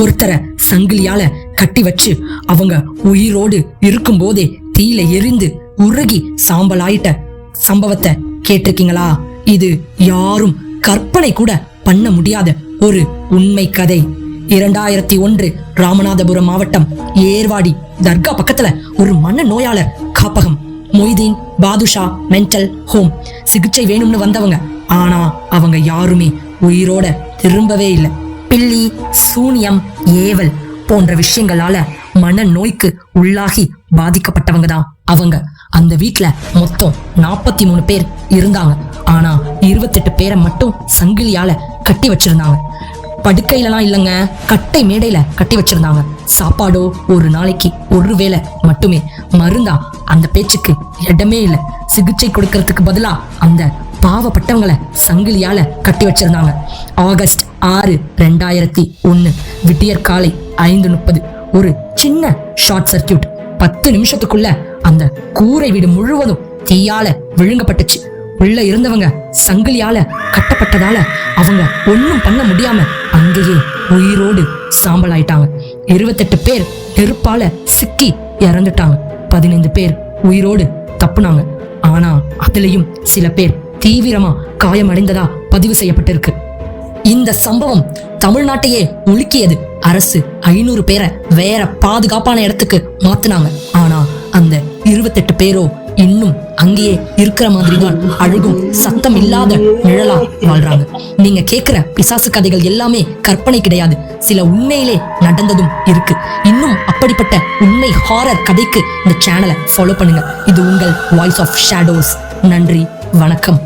ஒருத்தரை சங்கிலியால கட்டி வச்சு அவங்க உயிரோடு இருக்கும் போதே தீயில எரிந்து உருகி சாம்பலாயிட்ட சம்பவத்தை கேட்டிருக்கீங்களா? இது யாரும் கற்பனை கூட பண்ண முடியாத ஒரு உண்மை கதை. 2001 ராமநாதபுரம் மாவட்டம் ஏர்வாடி தர்கா பக்கத்துல ஒரு மன நோயாளர் காப்பகம், மொய்தீன் பாதுஷா மென்டல் ஹோம். சிகிச்சை வேணும்னு வந்தவங்க, ஆனா அவங்க யாருமே உயிரோட திரும்பவே இல்லை. பில்லி, சூனியம், ஏவல் போன்ற விஷயங்களால மன நோய்க்கு உள்ளாகி பாதிக்கப்பட்டவங்க தான் அவங்க. அந்த வீட்டுல மொத்தம் 43 பேர் இருந்தாங்க. ஆனா 28 பேரை மட்டும் சங்கிலியால கட்டி வச்சிருந்தாங்க. படுக்கையிலலாம் இல்லைங்க, கட்டை மேடையில கட்டி வச்சிருந்தாங்க. சாப்பாடோ ஒரு நாளைக்கு ஒரு வேளை மட்டுமே. மருந்தா அந்த பேச்சுக்கு இடமே இல்லை. சிகிச்சை கொடுக்கறதுக்கு பதிலா அந்த பாவப்பட்டவங்களை சங்கிலியால கட்டி வச்சிருந்தாங்க. ஆகஸ்ட் 6, 2001 விடியற் காலை 5:30 ஒரு சின்ன ஷார்ட் சர்க்கியூட். 10 நிமிஷத்துக்குள்ள அந்த கூரை வீடு முழுவதும் தீயால விழுங்கப்பட்டுச்சு. உள்ள இருந்தவங்க சங்கிலியால கட்டப்பட்டதால அவங்க ஒன்னும் பண்ண முடியாம அங்கேயே உயிரோடு சாம்பலாயிட்டாங்க. 28 பேர் நெருப்பால சிக்கி இறந்துட்டாங்க. 15 பேர் உயிரோடு தப்புனாங்க. ஆனா அதுலயும் சில பேர் தீவிரமா காயமடைந்ததா பதிவு செய்யப்பட்டிருக்கு. இந்த சம்பவம் தமிழ்நாட்டையே உலுக்கியது. அரசு 500 பேரை வேற பாதுகாப்பான இடத்துக்கு மாத்தினாங்க. ஆனா அந்த 28 பேரோ இன்னும் அங்கேயே இருக்கிற மாதிரி தான் அழுகும் சத்தம் இல்லாத நிழலா வாழ்றாங்க. நீங்க கேக்குற பிசாசு கதைகள் எல்லாமே கற்பனை கிடையாது. சில உண்மையிலே நடந்ததும் இருக்கு. இன்னும் அப்படிப்பட்ட உண்மை ஹாரர் கதைக்கு இந்த சேனலை ஃபாலோ பண்ணுங்க. இது உங்கள் வாய்ஸ் ஆஃப் ஷேடோஸ். நன்றி, வணக்கம்.